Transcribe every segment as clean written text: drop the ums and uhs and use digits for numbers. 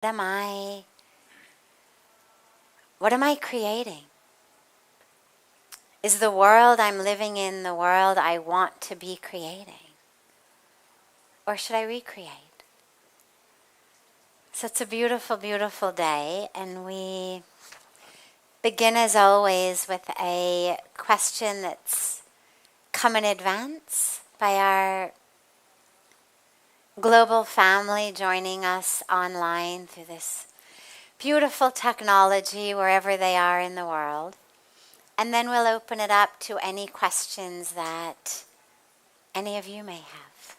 What am I creating? Is the world I'm living in the world I want to be creating? Or should I recreate? So it's a beautiful, beautiful day, and we begin as always with a question that's come in advance by our global family joining us online through this beautiful technology wherever they are in the world. And then we'll open it up to any questions that any of you may have.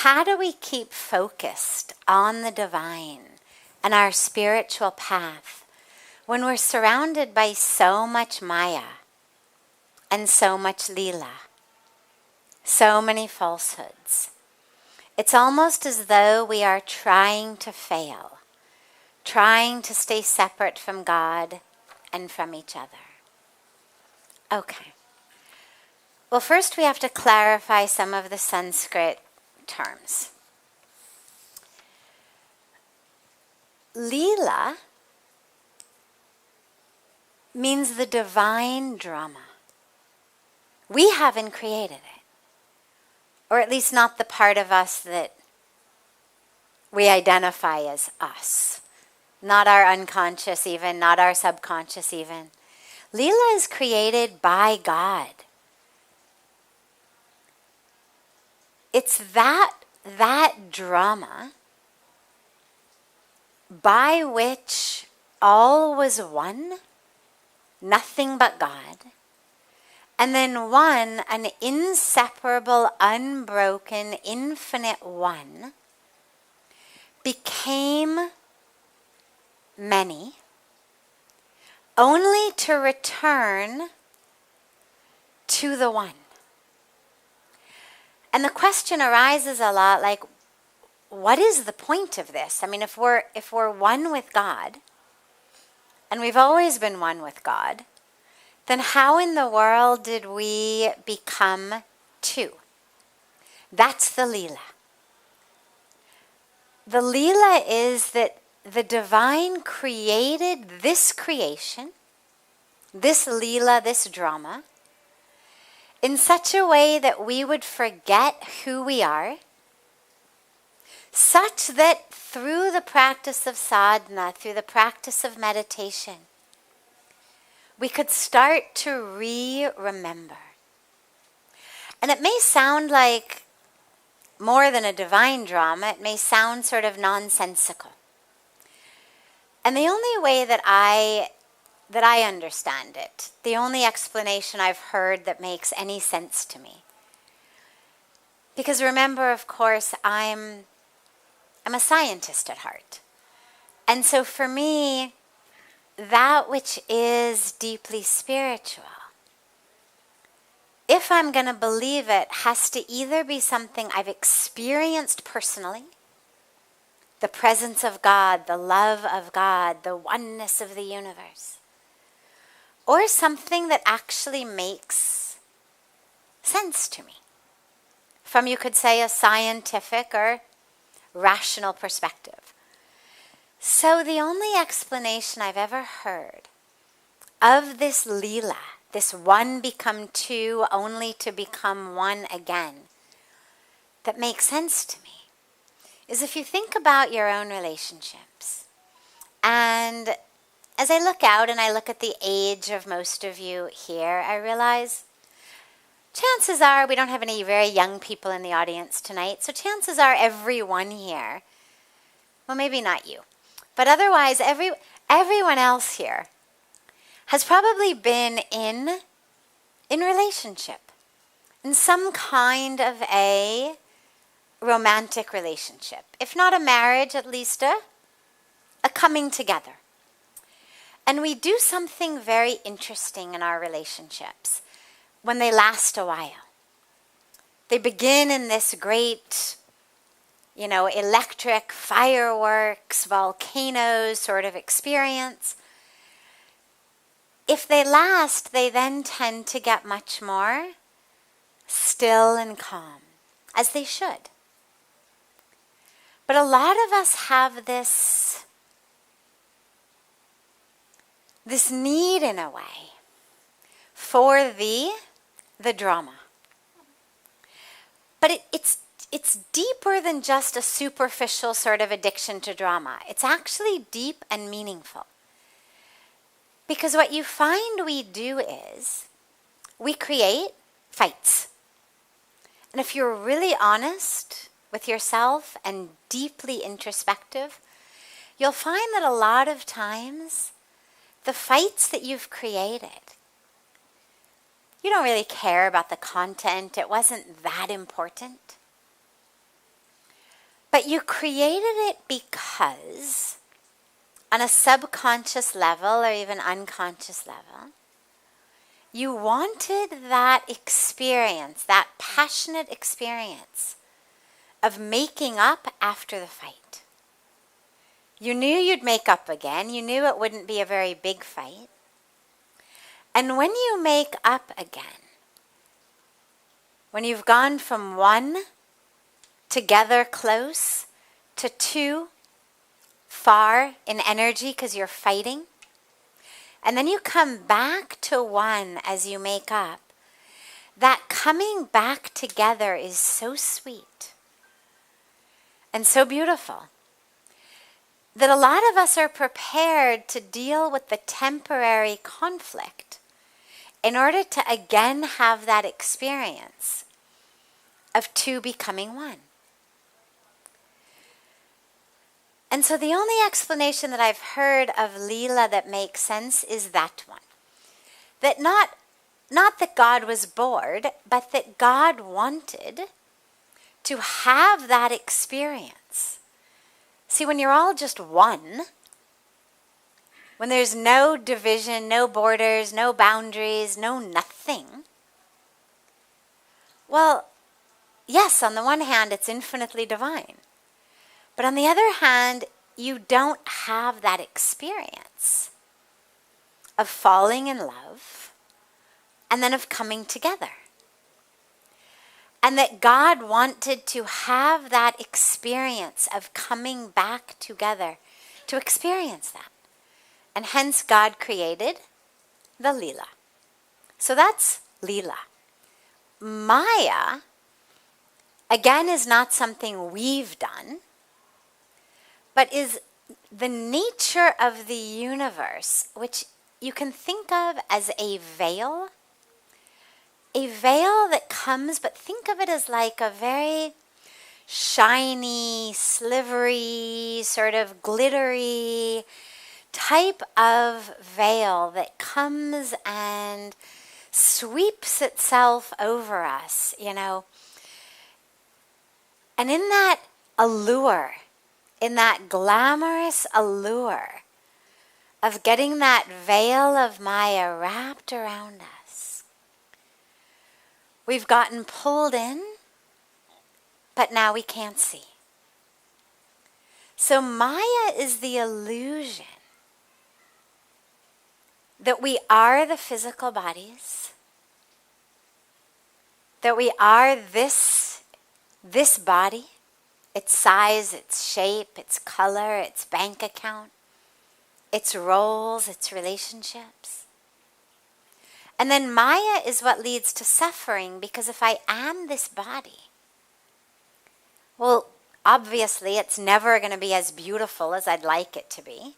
How do we keep focused on the divine and our spiritual path when we're surrounded by so much Maya and so much Lila, so many falsehoods? It's almost as though we are trying to fail, trying to stay separate from God and from each other. Okay. Well, first we have to clarify some of the Sanskrit terms. Lila means the divine drama. We haven't created it. Or at least not the part of us that we identify as us. Not our unconscious even, not our subconscious even. Lila is created by God. It's that drama by which all was one, nothing but God. And then one, an inseparable, unbroken, infinite one, became many, only to return to the one. And the question arises a lot, like, what is the point of this? I mean, if we're one with God, and we've always been one with God, then how in the world did we become two? That's the Lila. The Lila is that the divine created this creation, this Lila, this drama, in such a way that we would forget who we are, such that through the practice of sadhana, through the practice of meditation, we could start to remember. And it may sound like more than a divine drama. It may sound sort of nonsensical. And the only way that I understand it, the only explanation I've heard that makes any sense to me, because remember, of course, I'm a scientist at heart. And so for me, that which is deeply spiritual, if I'm going to believe it, has to either be something I've experienced personally, the presence of God, the love of God, the oneness of the universe, or something that actually makes sense to me, from, you could say, a scientific or rational perspective. So the only explanation I've ever heard of this Lila, this one become two only to become one again, that makes sense to me, is if you think about your own relationships. And as I look out and I look at the age of most of you here, I realize chances are we don't have any very young people in the audience tonight, so chances are everyone here, well, maybe not you, but otherwise everyone else here has probably been in relationship, in some kind of a romantic relationship. If not a marriage, at least a coming together. And we do something very interesting in our relationships when they last a while. They begin in this great, electric fireworks, volcanoes sort of experience. if they last, they then tend to get much more still and calm, as they should. But a lot of us have this need, in a way, for the drama. But it's deeper than just a superficial sort of addiction to drama. It's actually deep and meaningful. Because what you find we do is we create fights. And if you're really honest with yourself and deeply introspective, you'll find that a lot of times the fights that you've created, you don't really care about the content. It wasn't that important. But you created it because, on a subconscious level or even unconscious level, you wanted that experience, that passionate experience of making up after the fight. You knew you'd make up again. You knew it wouldn't be a very big fight. And when you make up again, when you've gone from one together close to two far in energy because you're fighting, and then you come back to one as you make up, that coming back together is so sweet and so beautiful that a lot of us are prepared to deal with the temporary conflict in order to again have that experience of two becoming one. And so the only explanation that I've heard of Lila that makes sense is that one. That not that God was bored, but that God wanted to have that experience. See, when you're all just one, when there's no division, no borders, no boundaries, no nothing, well, yes, on the one hand, it's infinitely divine. But on the other hand, you don't have that experience of falling in love and then of coming together. And that God wanted to have that experience of coming back together to experience that. And hence God created the Lila. So that's Lila. Maya, again, is not something we've done, but is the nature of the universe, which you can think of as a veil that comes, but think of it as like a very shiny, slivery, sort of glittery type of veil that comes and sweeps itself over us, you know. And in that allure, in that glamorous allure of getting that veil of Maya wrapped around us, we've gotten pulled in, but now we can't see. So Maya is the illusion that we are the physical bodies, that we are this body, its size, its shape, its color, its bank account, its roles, its relationships. And then Maya is what leads to suffering, because if I am this body, well, obviously it's never going to be as beautiful as I'd like it to be.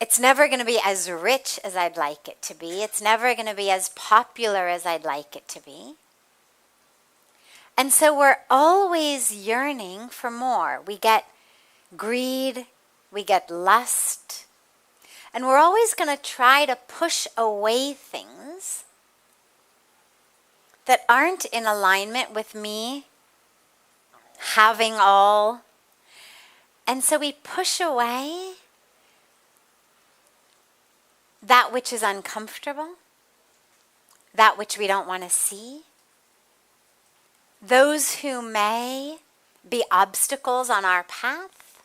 It's never going to be as rich as I'd like it to be. It's never going to be as popular as I'd like it to be. And so we're always yearning for more. We get greed, we get lust, and we're always going to try to push away things that aren't in alignment with me having all. And so we push away that which is uncomfortable, that which we don't want to see, those who may be obstacles on our path.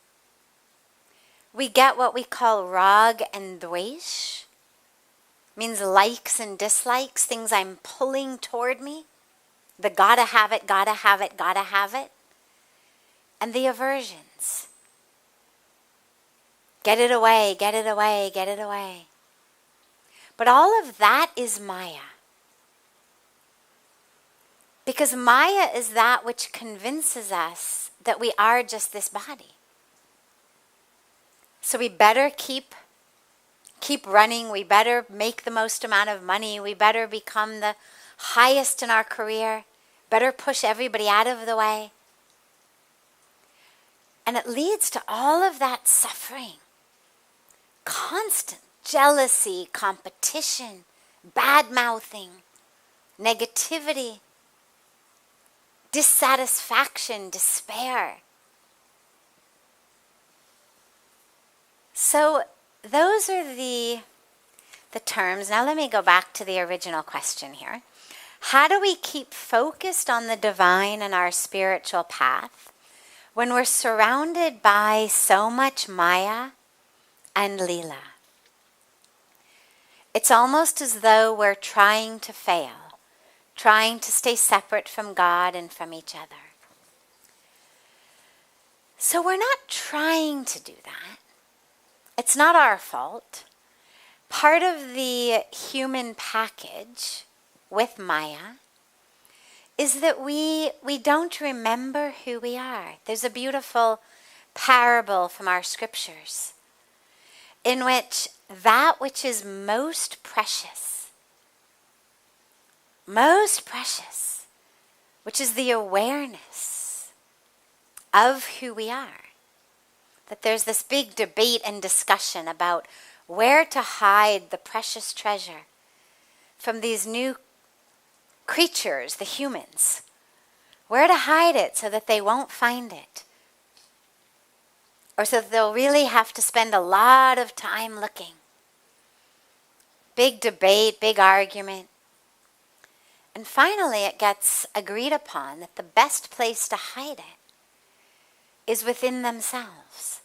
We get what we call rag and dvesh, means likes and dislikes, things I'm pulling toward me. The gotta have it, gotta have it, gotta have it. And the aversions. Get it away, get it away, get it away. But all of that is Maya. Because Maya is that which convinces us that we are just this body. So we better keep running. We better make the most amount of money. We better become the highest in our career. Better push everybody out of the way. And it leads to all of that suffering. Constant jealousy, competition, bad-mouthing, negativity, dissatisfaction, despair. So those are the terms. Now let me go back to the original question here. How do we keep focused on the divine and our spiritual path when we're surrounded by so much Maya and Lila? It's almost as though we're trying to fail, trying to stay separate from God and from each other. So we're not trying to do that. It's not our fault. Part of the human package with Maya is that we don't remember who we are. There's a beautiful parable from our scriptures in which that which is most precious, which is the awareness of who we are, that there's this big debate and discussion about where to hide the precious treasure from these new creatures, the humans. Where to hide it so that they won't find it. Or so that they'll really have to spend a lot of time looking. Big debate, big argument. And finally it gets agreed upon that the best place to hide it is within themselves.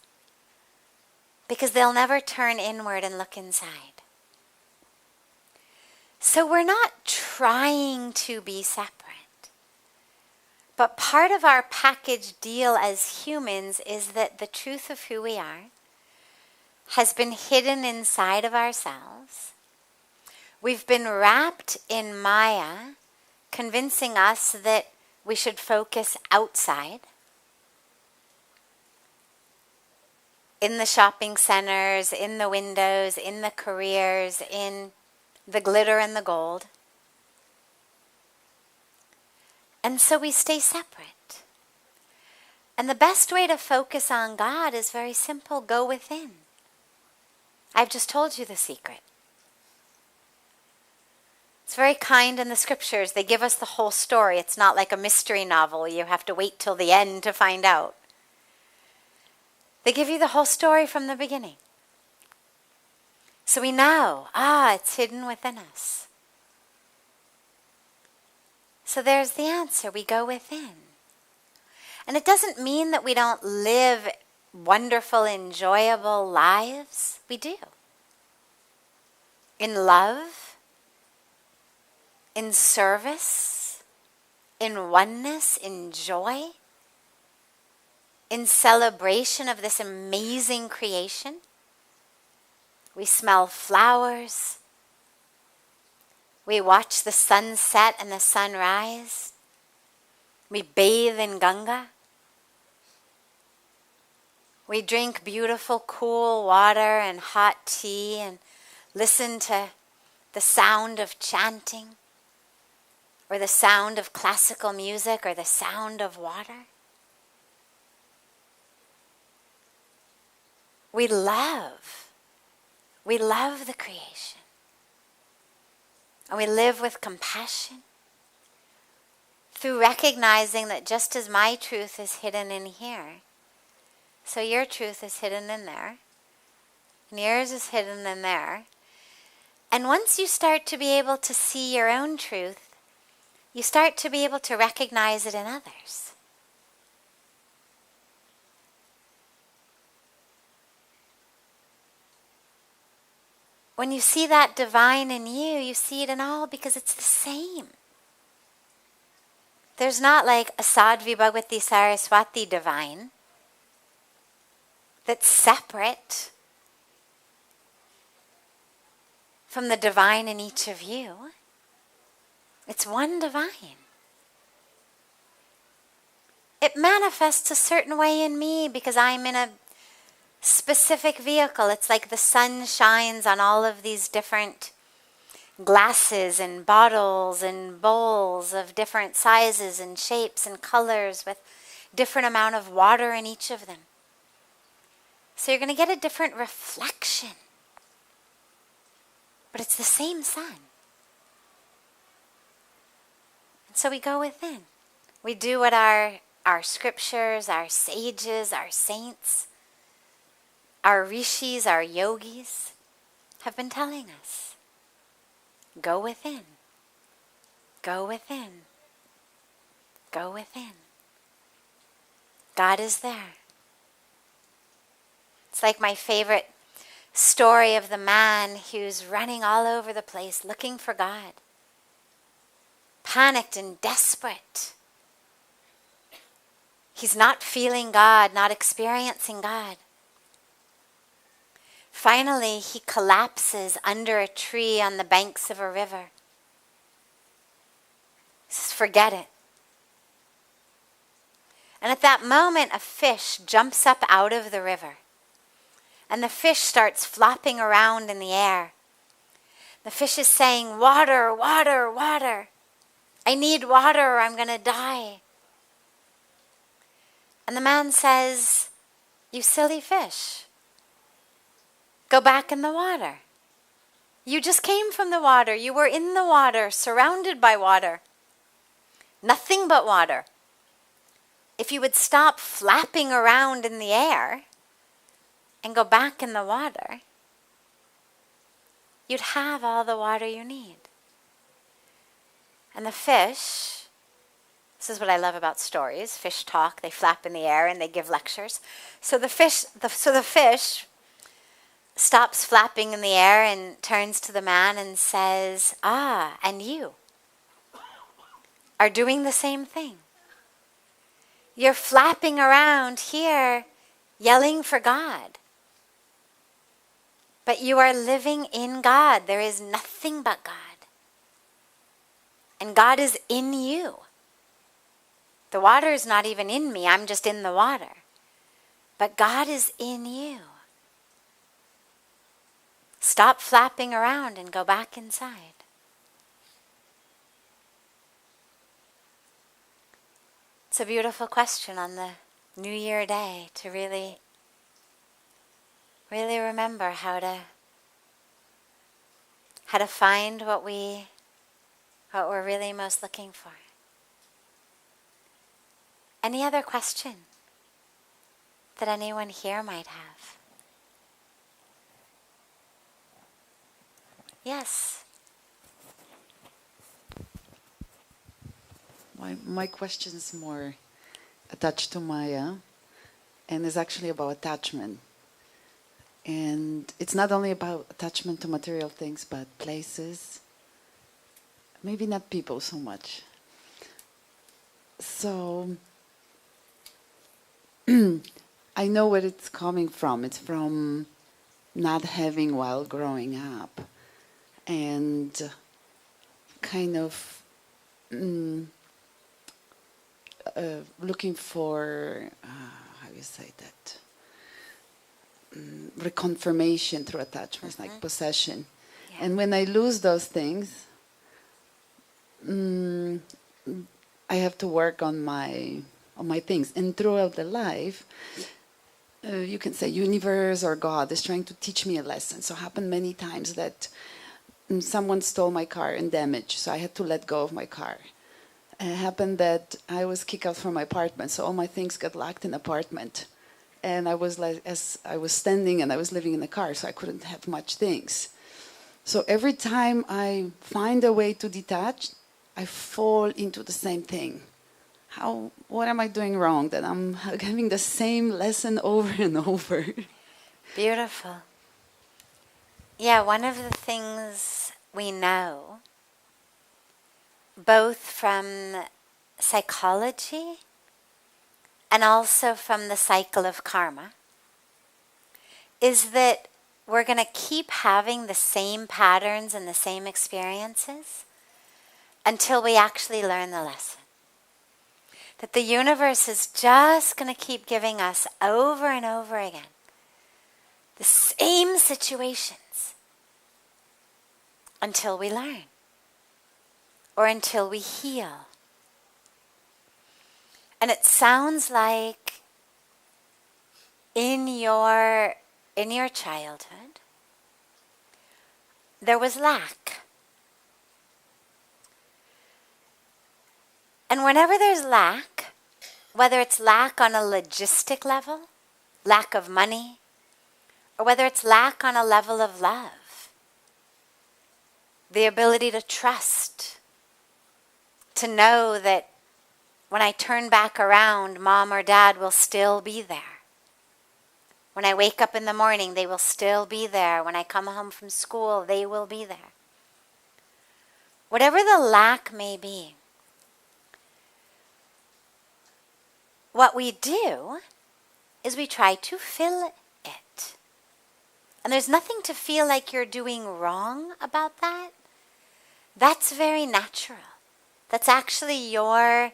Because they'll never turn inward and look inside. So we're not trying to be separate. But part of our package deal as humans is that the truth of who we are has been hidden inside of ourselves. We've been wrapped in Maya, convincing us that we should focus outside. In the shopping centers, in the windows, in the careers, in the glitter and the gold. And so we stay separate. And the best way to focus on God is very simple. Go within. I've just told you the secret. It's very kind in the scriptures. They give us the whole story. It's not like a mystery novel. You have to wait till the end to find out. They give you the whole story from the beginning. So we know, it's hidden within us. So there's the answer. We go within. And it doesn't mean that we don't live wonderful, enjoyable lives. We do. In love, in service, in oneness, in joy, in celebration of this amazing creation. We smell flowers. We watch the sun set and the sun rise. We bathe in Ganga. We drink beautiful, cool water and hot tea and listen to the sound of chanting or the sound of classical music or the sound of water. We love the creation. And we live with compassion through recognizing that just as my truth is hidden in here, so your truth is hidden in there, and yours is hidden in there. And once you start to be able to see your own truth, you start to be able to recognize it in others. when you see that divine in you, you see it in all because it's the same. There's not like a Sadhvi Bhagawati Saraswati divine that's separate from the divine in each of you. It's one divine. It manifests a certain way in me because I'm in a specific vehicle. It's like the sun shines on all of these different glasses and bottles and bowls of different sizes and shapes and colors with different amount of water in each of them. So you're going to get a different reflection. But it's the same sun. And so we go within. We do what our scriptures, our sages, our saints, our rishis, our yogis have been telling us. Go within. Go within. Go within. God is there. It's like my favorite story of the man who's running all over the place looking for God. Panicked and desperate. He's not feeling God, not experiencing God. Finally, he collapses under a tree on the banks of a river. He says, forget it. And at that moment, a fish jumps up out of the river. And the fish starts flopping around in the air. The fish is saying, water, water, water. I need water or I'm going to die. And the man says, you silly fish. Go back in the water. You just came from the water. You were in the water, surrounded by water. Nothing but water. If you would stop flapping around in the air and go back in the water, you'd have all the water you need. And the fish, this is what I love about stories. Fish talk, they flap in the air and they give lectures. So the fish stops flapping in the air and turns to the man and says, and you are doing the same thing. You're flapping around here yelling for God. But you are living in God. There is nothing but God. And God is in you. The water is not even in me. I'm just in the water. But God is in you. Stop flapping around and go back inside. It's a beautiful question on the New Year day to really remember how to find what we're really most looking for. Any other question that anyone here might have? Yes. My question is more attached to Maya, and is actually about attachment. And it's not only about attachment to material things, but places. Maybe not people so much. So I know where it's coming from. It's from not having while growing up. And kind of looking for, how do you say that? Reconfirmation through attachments, like possession. Yeah. And when I lose those things, I have to work on my things. And throughout the life, you can say universe or God is trying to teach me a lesson. So it happened many times that someone stole my car and damaged, so I had to let go of my car. It happened that I was kicked out from my apartment, so all my things got locked in the apartment. And I was like, as I was standing and I was living in the car, so I couldn't have much things. So every time I find a way to detach, I fall into the same thing. What am I doing wrong that I'm having the same lesson over and over? Beautiful. Yeah, one of the things we know, both from psychology and also from the cycle of karma, is that we're going to keep having the same patterns and the same experiences until we actually learn the lesson. That the universe is just going to keep giving us over and over again the same situations until we learn or until we heal. And it sounds like in your childhood, there was lack. And whenever there's lack, whether it's lack on a logistic level, lack of money, or whether it's lack on a level of love, the ability to trust, to know that when I turn back around, mom or dad will still be there. When I wake up in the morning, they will still be there. When I come home from school, they will be there. Whatever the lack may be, what we do is we try to fill it. And there's nothing to feel like you're doing wrong about that. That's very natural. That's actually your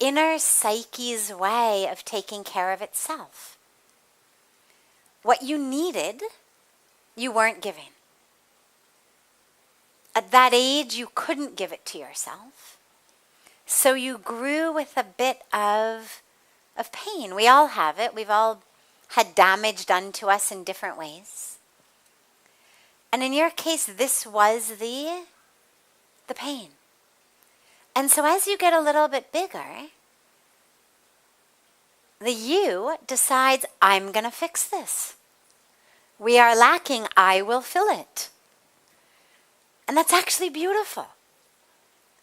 inner psyche's way of taking care of itself. What you needed, you weren't giving. At that age, you couldn't give it to yourself. So you grew with a bit of pain. We all have it. We've all had damage done to us in different ways. And in your case, this was the pain. And so as you get a little bit bigger, the you decides, I'm going to fix this. We are lacking, I will fill it. And that's actually beautiful.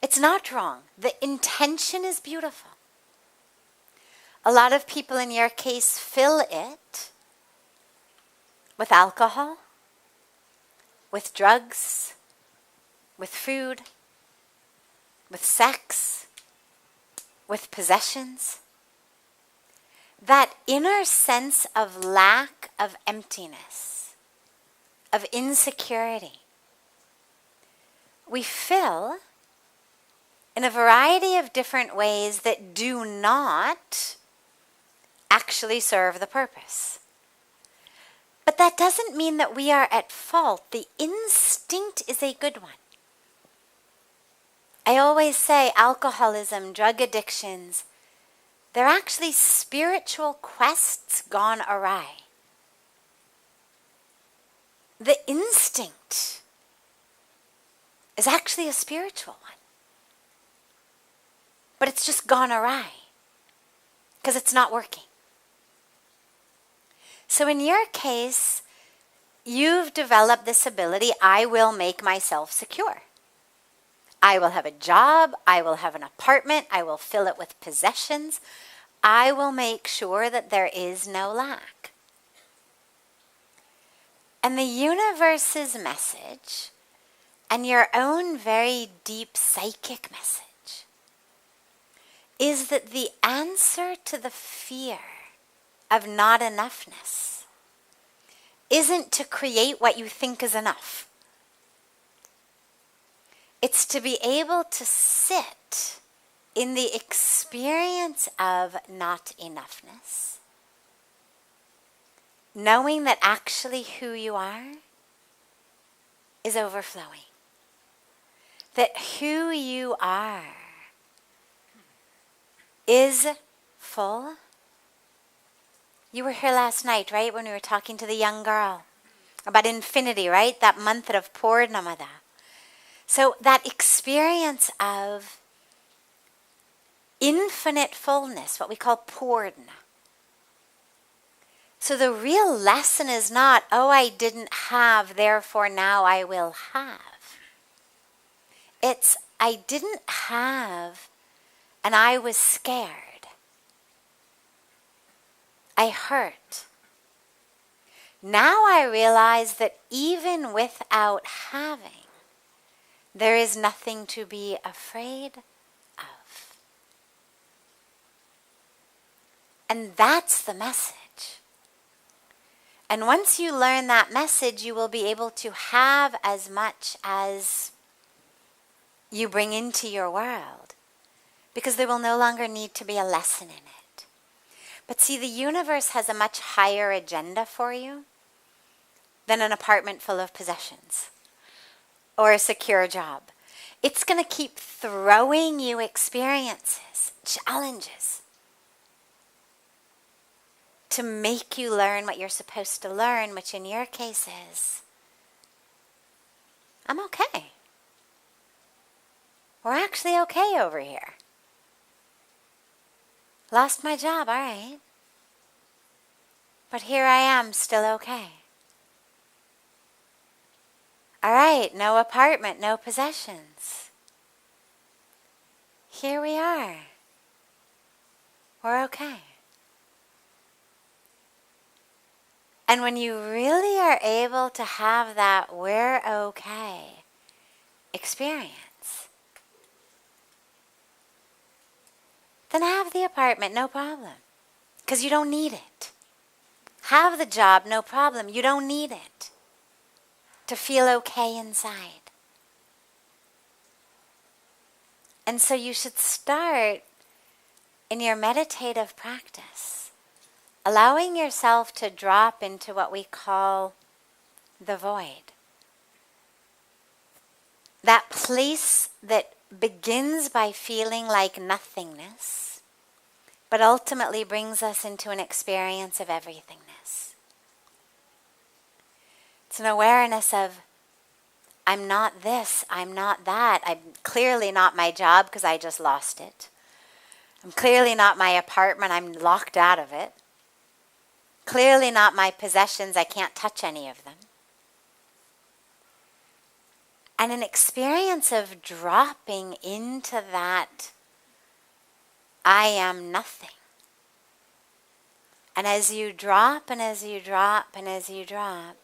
It's not wrong. The intention is beautiful. A lot of people in your case fill it with alcohol, with drugs, with food, with sex, with possessions. That inner sense of lack, of emptiness, of insecurity, we fill in a variety of different ways that do not actually serve the purpose. But that doesn't mean that we are at fault. The instinct is a good one. I always say alcoholism, drug addictions, they're actually spiritual quests gone awry. The instinct is actually a spiritual one. But it's just gone awry because it's not working. So in your case, you've developed this ability, I will make myself secure. I will have a job, I will have an apartment, I will fill it with possessions. I will make sure that there is no lack. And the universe's message, and your own very deep psychic message, is that the answer to the fear of not enoughness isn't to create what you think is enough. It's to be able to sit in the experience of not enoughness, knowing that actually who you are is overflowing. That who you are is full. You were here last night, right, when we were talking to the young girl about infinity, right? That mantra of Purnamada. So that experience of infinite fullness, what we call Purna. So the real lesson is not, oh, I didn't have, therefore now I will have. It's, I didn't have, and I was scared. I hurt. Now I realize that even without having, there is nothing to be afraid of. And that's the message. And once you learn that message, you will be able to have as much as you bring into your world, because there will no longer need to be a lesson in it. But see, the universe has a much higher agenda for you than an apartment full of possessions or a secure job. It's going to keep throwing you experiences, challenges, to make you learn what you're supposed to learn, which in your case is, I'm okay. We're actually okay over here. Lost my job, all right. But here I am, still okay. All right, no apartment, no possessions. Here we are. We're okay. And when you really are able to have that we're okay experience, then have the apartment, no problem. Because you don't need it. Have the job, no problem. You don't need it to feel okay inside. And so you should start in your meditative practice allowing yourself to drop into what we call the void. That place that begins by feeling like nothingness, but ultimately brings us into an experience of everythingness. It's an awareness of, I'm not this, I'm not that. I'm clearly not my job because I just lost it. I'm clearly not my apartment, I'm locked out of it. Clearly not my possessions, I can't touch any of them. And an experience of dropping into that I am nothing. And as you drop and as you drop and as you drop,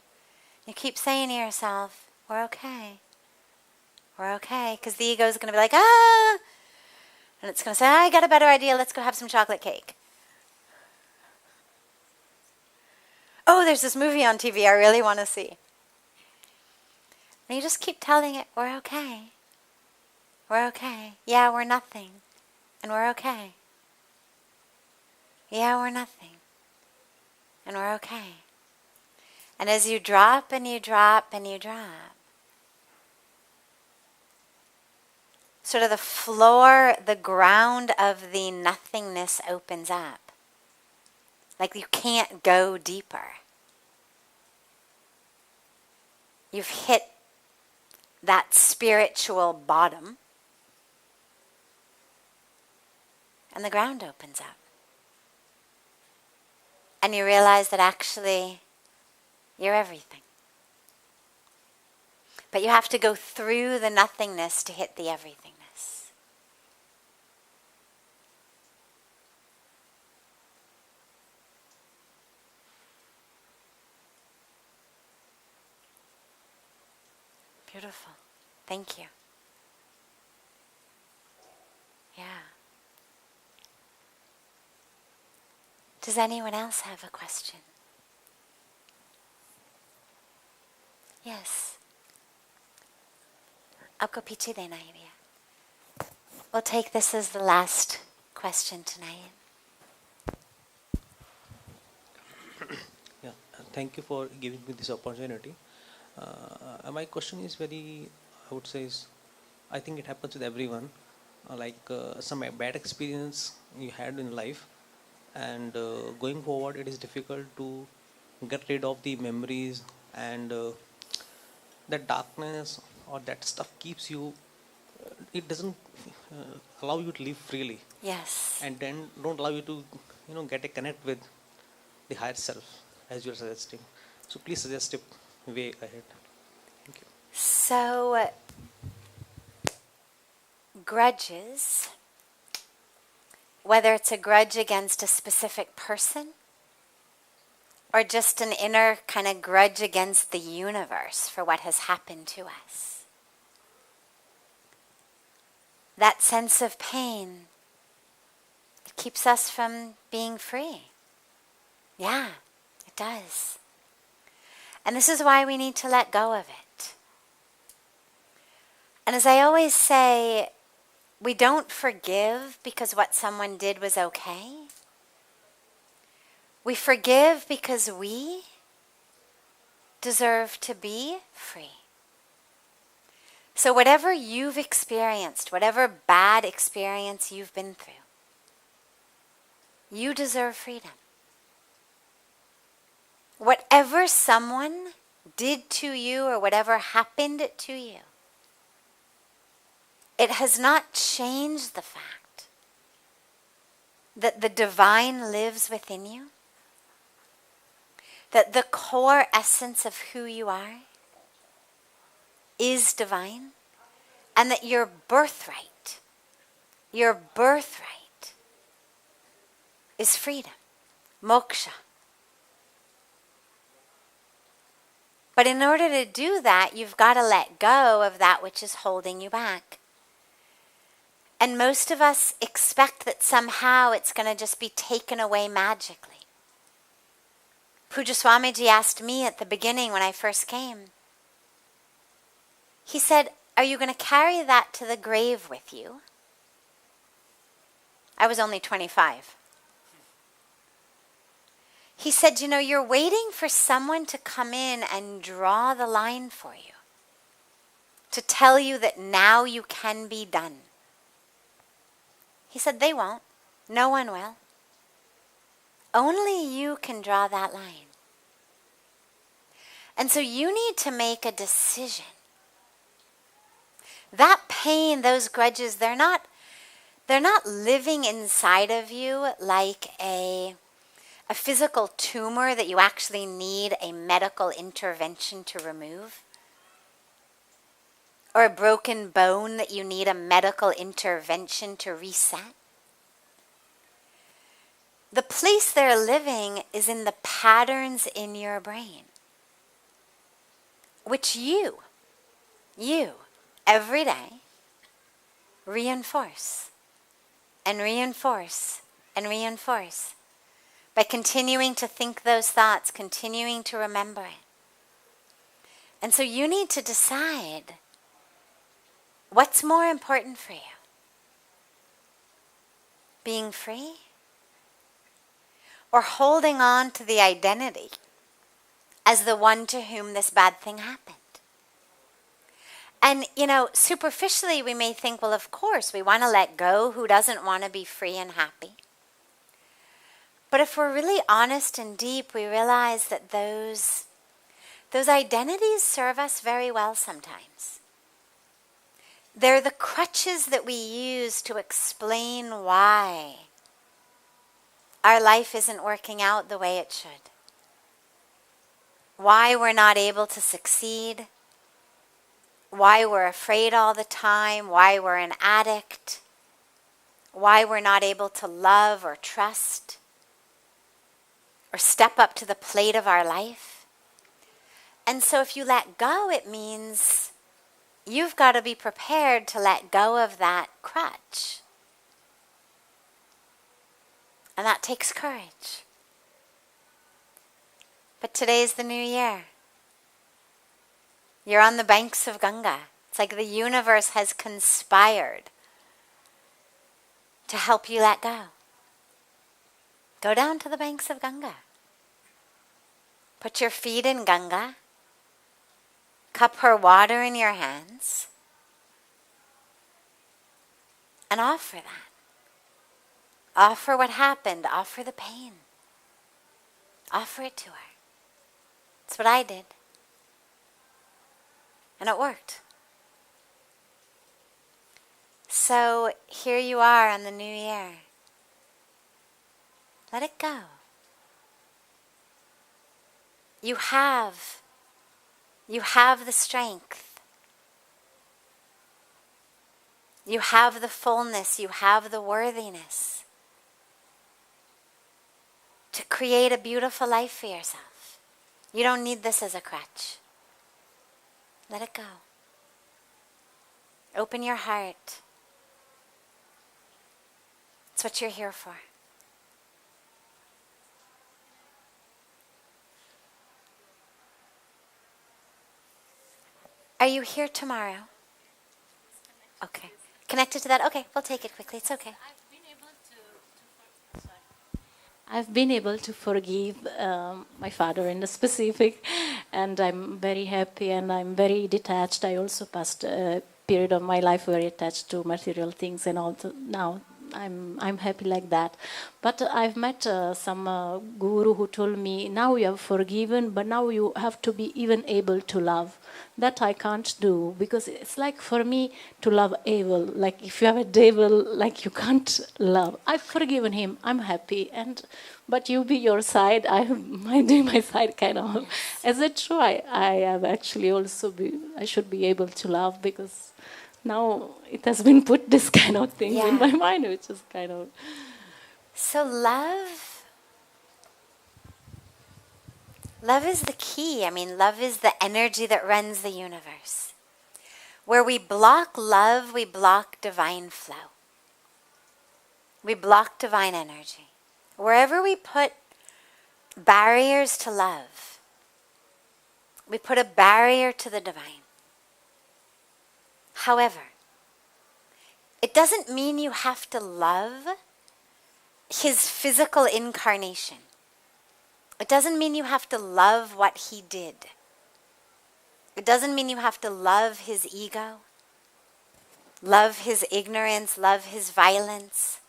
you keep saying to yourself, we're okay. We're okay. Because the ego is going to be like, ah! And it's going to say, I got a better idea, let's go have some chocolate cake. Oh, there's this movie on TV I really want to see. And you just keep telling it, we're okay. We're okay. Yeah, we're nothing. And we're okay. Yeah, we're nothing. And we're okay. And as you drop and you drop and you drop, sort of the floor, the ground of the nothingness opens up. Like you can't go deeper. You've hit that spiritual bottom. And the ground opens up. And you realize that actually you're everything. But you have to go through the nothingness to hit the everythingness. Beautiful. Thank you. Yeah. Does anyone else have a question? Yes. आपको पीछे देना है भैया. We'll take this as the last question tonight. Yeah, thank you for giving me this opportunity. My question is very, I would say, I think it happens with everyone. Some bad experience you had in life, and going forward, it is difficult to get rid of the memories, and that darkness or that stuff keeps you. It doesn't allow you to live freely. Yes. And then don't allow you to, get a connect with the higher self, as you are suggesting. So please suggest a way ahead. Thank you. So, grudges, whether it's a grudge against a specific person or just an inner kind of grudge against the universe for what has happened to us. That sense of pain, it keeps us from being free. Yeah, it does. And this is why we need to let go of it. And as I always say, we don't forgive because what someone did was okay. We forgive because we deserve to be free. So whatever you've experienced, whatever bad experience you've been through, you deserve freedom. Whatever someone did to you or whatever happened to you, it has not changed the fact that the divine lives within you, that the core essence of who you are is divine, and that your birthright is freedom, moksha. But in order to do that, you've got to let go of that which is holding you back. And most of us expect that somehow it's going to just be taken away magically. Pujya Swamiji asked me at the beginning when I first came. He said, "Are you going to carry that to the grave with you?" I was only 25. He said, "You know, you're waiting for someone to come in and draw the line for you, to tell you that now you can be done." He said, "They won't. No one will. Only you can draw that line." And so you need to make a decision. That pain, those grudges, they're not living inside of you like a physical tumor that you actually need a medical intervention to remove, or a broken bone that you need a medical intervention to reset. The place they're living is in the patterns in your brain, which you, every day, reinforce and reinforce and reinforce by continuing to think those thoughts, continuing to remember it. And so you need to decide what's more important for you. Being free? Or holding on to the identity as the one to whom this bad thing happened? And, superficially we may think, well, of course, we want to let go. Who doesn't want to be free and happy? But if we're really honest and deep, we realize that those identities serve us very well sometimes. They're the crutches that we use to explain why our life isn't working out the way it should. Why we're not able to succeed. Why we're afraid all the time. Why we're an addict. Why we're not able to love or trust or step up to the plate of our life. And so if you let go, it means you've got to be prepared to let go of that crutch. And that takes courage. But today's the new year. You're on the banks of Ganga. It's like the universe has conspired to help you let go. Go down to the banks of Ganga. Put your feet in Ganga. Cup her water in your hands. And offer that. Offer what happened. Offer the pain. Offer it to her. That's what I did. And it worked. So here you are on the new year. Let it go. You have the strength. You have the fullness. You have the worthiness to create a beautiful life for yourself. You don't need this as a crutch. Let it go. Open your heart. It's what you're here for. Are you here tomorrow? Okay. Connected to that? Okay, we'll take it quickly. It's okay. I've been able to forgive my father in the specific, and I'm very happy and I'm very detached. I also passed a period of my life very attached to material things, and also now I'm happy like that. But I've met some guru who told me, now you have forgiven, but now you have to be even able to love. That I can't do, because it's like for me to love evil. Like if you have a devil, like you can't love. I've forgiven him. I'm happy, but you be your side. I do my side kind of. Is it true? I have actually also I should be able to love, because now it has been put this kind of thing in my mind, which is kind of. So love is the key. I mean, love is the energy that runs the universe. Where we block love, we block divine flow. We block divine energy. Wherever we put barriers to love, we put a barrier to the divine. However, it doesn't mean you have to love his physical incarnation. It doesn't mean you have to love what he did. It doesn't mean you have to love his ego, love his ignorance, love his violence.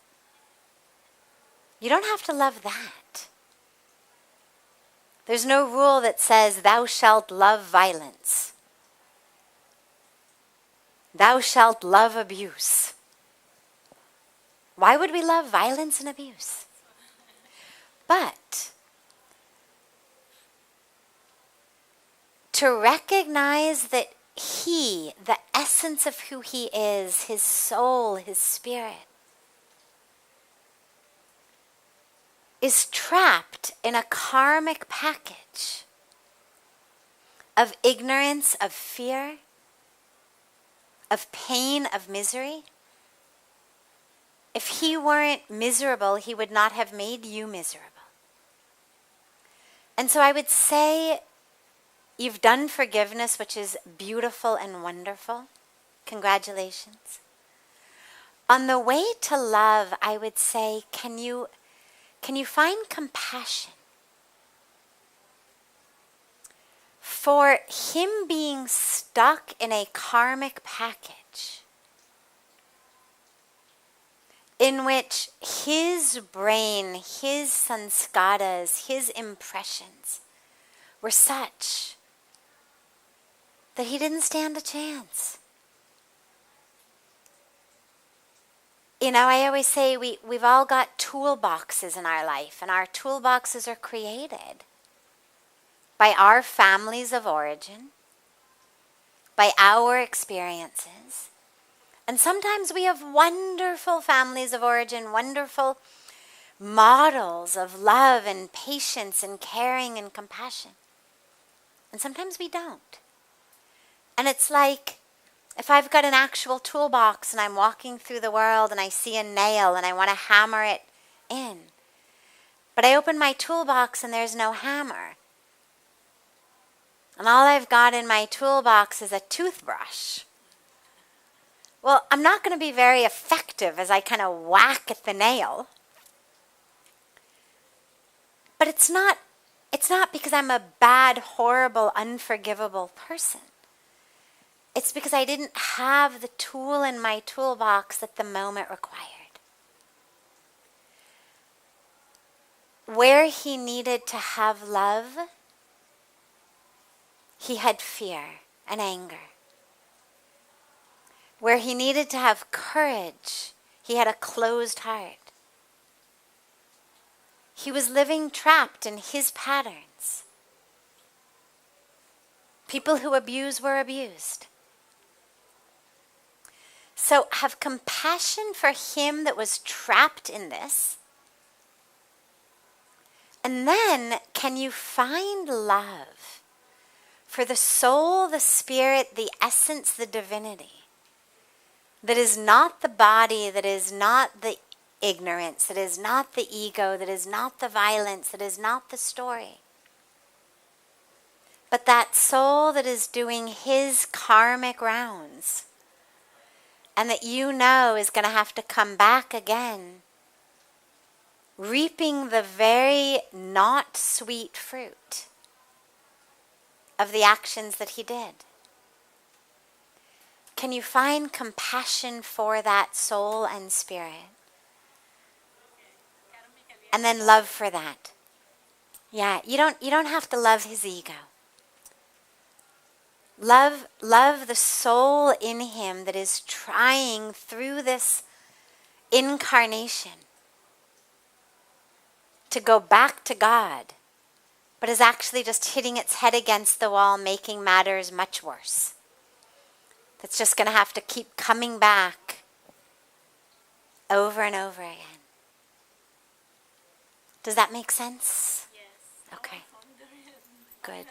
You don't have to love that. There's no rule that says, thou shalt love violence. Thou shalt love abuse. Why would we love violence and abuse? But to recognize that he, the essence of who he is, his soul, his spirit, is trapped in a karmic package of ignorance, of fear, of pain, of misery. If he weren't miserable, he would not have made you miserable. And so I would say, you've done forgiveness, which is beautiful and wonderful. Congratulations. On the way to love, I would say, can you find compassion for him being stuck in a karmic package in which his brain, his sanskaras, his impressions were such that he didn't stand a chance. You know, I always say we've all got toolboxes in our life, and our toolboxes are created by our families of origin, by our experiences. And sometimes we have wonderful families of origin, wonderful models of love and patience and caring and compassion. And sometimes we don't. And it's like, if I've got an actual toolbox and I'm walking through the world and I see a nail and I want to hammer it in, but I open my toolbox and there's no hammer, and all I've got in my toolbox is a toothbrush, well, I'm not going to be very effective as I kind of whack at the nail. But it's not because I'm a bad, horrible, unforgivable person. It's because I didn't have the tool in my toolbox that the moment required. Where he needed to have love, he had fear and anger. Where he needed to have courage, he had a closed heart. He was living trapped in his patterns. People who abuse were abused. So have compassion for him that was trapped in this, And then, can you find love for the soul, the spirit, the essence, the divinity that is not the body, that is not the ignorance, that is not the ego, that is not the violence, that is not the story, but that soul that is doing his karmic rounds and that you know is going to have to come back again, reaping the very not sweet fruit of the actions that he did. Can you find compassion for that soul and spirit? And then love for that. Yeah, you don't have to love his ego. Love the soul in him that is trying through this incarnation to go back to God, but is actually just hitting its head against the wall, making matters much worse. That's just going to have to keep coming back over and over again. Does that make sense? Yes. Okay. Good.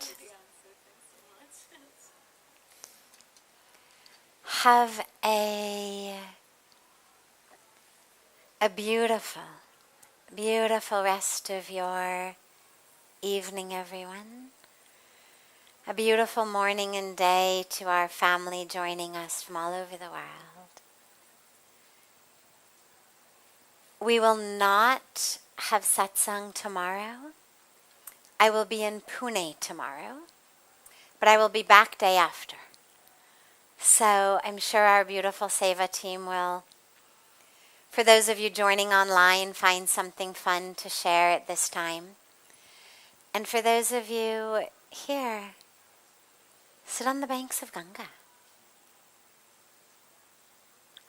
Have a beautiful, beautiful rest of your evening, everyone. A beautiful morning and day to our family joining us from all over the world. We will not have satsang tomorrow. I will be in Pune tomorrow, but I will be back day after. So I'm sure our beautiful Seva team will, for those of you joining online, find something fun to share at this time. And for those of you here, sit on the banks of Ganga.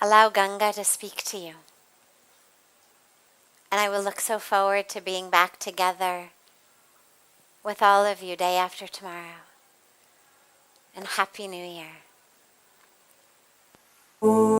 Allow Ganga to speak to you. And I will look so forward to being back together with all of you day after tomorrow. And Happy New Year.